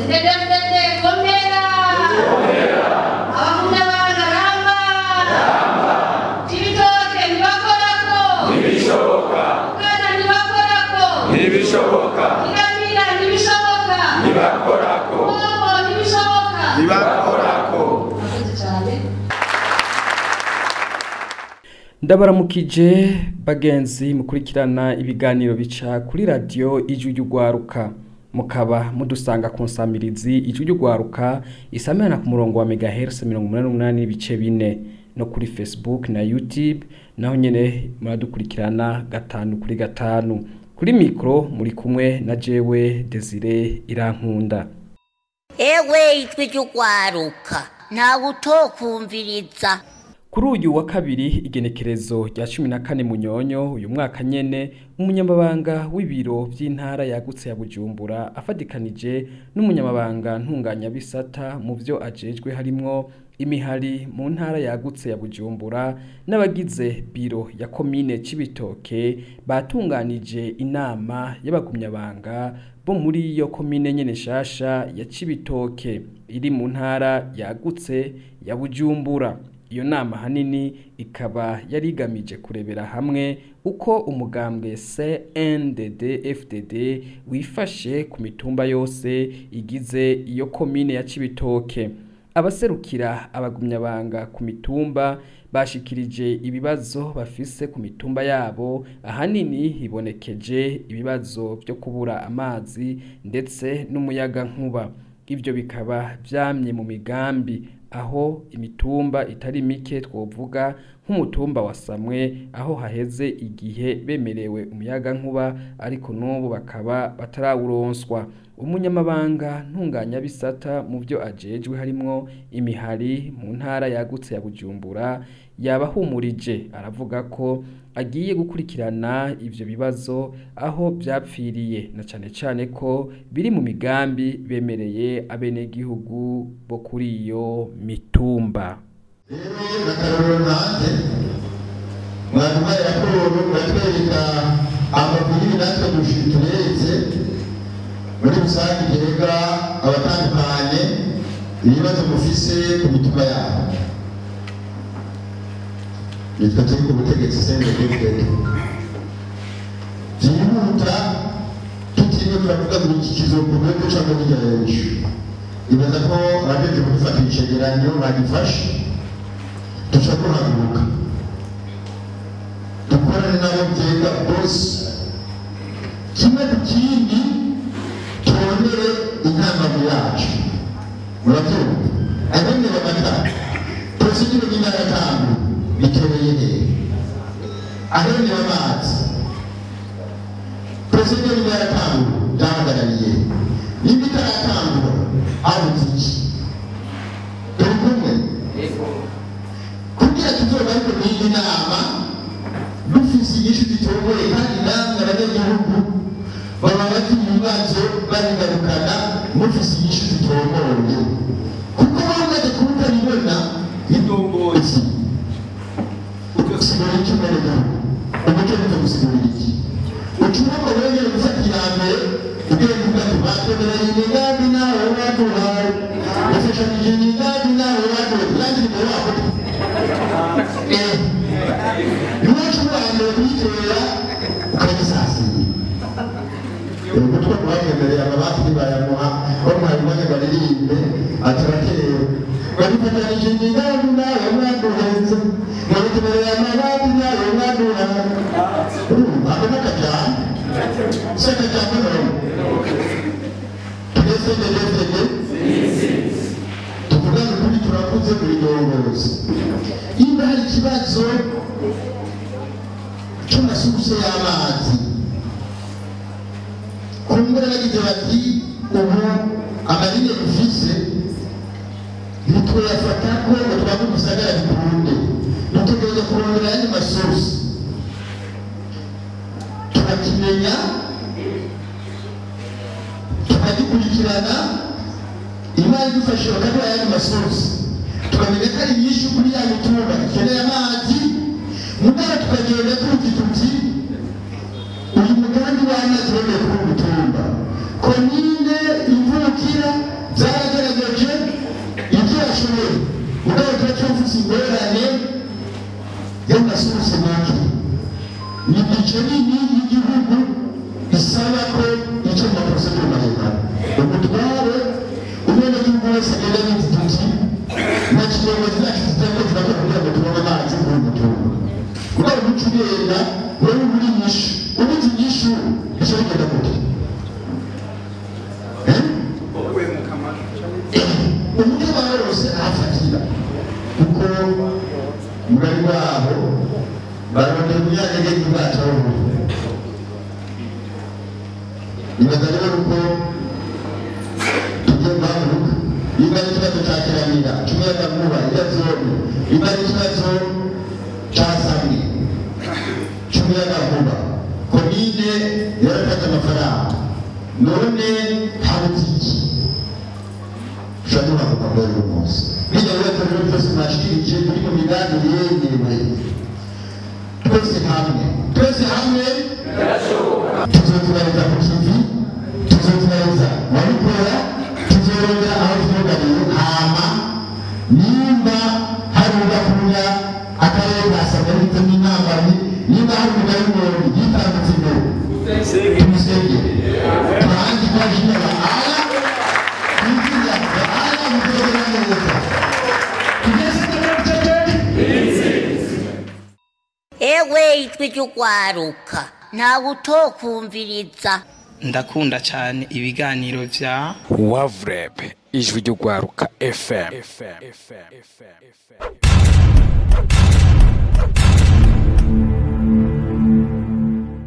Ndedefdede komera. Abakundabanga ramba. Tibitoke nibakorako. Nibishoboka. Ukana nibakorako. Nibishoboka. Igamira nibishoboka. Nibakorako. Bobo nibishoboka. Nibakorako. Ndabaramukije bagenzi mukurikirana ibiganiro bica kuri radio Ijwi ry'Ugwaruka, mukaba mudusanga ku nsamirizi Ijwi ry'Ugwaruka isamana ku murongo wa megahertz 88.4 no kuri Facebook na YouTube, naho nyene muradukurikirana 5x5. Kuri mikro muri kumwe na jewe Desire Irankunda. Ewe Ijwi ry'Ugwaruka nta gutokumviriza. Kuri uyu wa kabiri igenekerezo rya 14 Munyonyo uyu mwaka nyene, umunyamabanga w'ibiro by'intara yagutse ya Bujumbura afadikanije n'umunyamabanga ntunganya bisata mu byo ajejwe harimwo imihari mu ntara yagutse ya Bujumbura n'abagize biro ya komine Cibitoke batunganije inama y'abagumyabanga bo muri iyo komine nyene shasha ya Cibitoke iri mu ntara yagutse ya Bujumbura. Iyo nama hanini ikaba yarigamije kurebera hamwe uko umugambwe CNDD-FDD wifashe ku mitumba yose igize iyo komine ya Cibitoke. Abaserukira abagumyabanga ku mitumba bashikirije ibibazo bafise ku mitumba yabo, ahanini hibonekeje ibibazo byo kubura amazi ndetse n'umuyaga nkuba. Ivyo bikaba vyamye mu migambi aho imitumba itari mike twovuga nk'umutumba wa Samwe aho haheze igihe bemerewe umuyaga nkuba ariko n'ubu bakaba batarawuronswa. Umunyamabanga ntunganya bisata mu byo ajejwe harimwo imihari mu ntara yagutse ya Bujumbura yabahumurije, aravuga ko agiye gukurikirana ivyo bibazo aho byapfiriye, na cane ko biri mu migambi bemereye abenegihugu bo kuri iyo mitumba. Nakaroro nande mwaduma yakuru batwereka amabwiriza natwe dushituretse muri rusange gerega abatandukanye ibibazo mufise ku mitumba yabo. Nitwa turi ku butegetsi CNDD-FDD byihuta tutiriwe turavuga ngo iki kizokorwa duca mu giherejo. Ibaza ko abajeje gufata icegeranyo bagifashe duca kuhaguruka dukorane nabo byenga bose kimwe ku kindi tubonere intambamyi yacu. Murabyumva abene bamatara prosedure y'inaratambu bitereye hehe ahene bamazi prosedure y'inaratambu byahagarariye nimba itaratambura habuze iki turi kumwe kugira tuzoba ariko n'iyi nama dufise inyishu zitongoye kandi namwe abanyagihugu baba bafite ibibazo babigarukana mufise inyishu zitongoye kuko bamaze kubutabibona indongozi ugasigura iki mbere umuco ntugusigura iki ucubako wengere gufata iyambere ugenda ugati batwemereye imigambi nawe waduhaye ufashanije imigambi nawe waduhaye kandi ni wako iwacu bambere kuyitorera ukayisasiye umutwe wakemereye ababati ntibayamuha bamuhaye umwanya baririmbe ataratewe babifatanije imigambi nawe mwaduhenze mwabitemereye amabati nawe mwaduhaye ako n'akajyana si akajyana none tugesedegedege tuvugane kuri turakuze buri ndongozi. Iyo hari ikibazo cy'amasukuse y'amazi kumbura bagize bati ubu amarine dufise ntitwayafata ko ngo twabe umusagara bikunde dutegereza kurondera ayandi masosi tukakimenya tukagikurikirana imana idufashe bakaduha ayandi masosi tukamenya ko ari nyinshi kuri ya mitumba ikeneye amazi mugara tukagenda tuti uyu mugambi w'amazi wemeye kuri umutumba komine imvukira turacyafise ingorane y'amasubizo make ni imico nini y'igihugu isaba ko icyo makosa cy'umahirwe umutware umwenegihugu wese agenda n'inzitizi nta kiyobozi zacu zitako zirakora kugira ngo tubone amazi kuri umutungo kuko umuco ugenda wowe uri inyishu ubuze inyishu icyo bigenda gute umuco wawe wose ahafatira kuko mugari wabo barondera umunyantege bwacu w'umuntu nibaza rero uko tujye mpaguruka niba ari ikibazo cya kiramira cy'umuyagankuba idazomye niba ari ikibazo cyasamwe cy'umuyagankuba komine yaratanze amafaranga none habuze iki ushobora kuvuga ngo uyu munsi bijya rero rero byose mwashikirije turi mu migambi yemewe twese hamwe tuzotubariza ku kivi tuzotubariza wabikora tuzorondera aho twugariye hama nimba hari udakunya akarere kasabwa n'itemi n'inambari nimba hari umudayimoni yitambitse imbere tumusengere turandika izina ba aya izina ba aya mutogera neza tugeze ewe ijwi ry'ugwaruka ntawe utokumviriza. ndakunda cyane ibiganiro vya Wavreb ijwi ry'ugwaruka FM.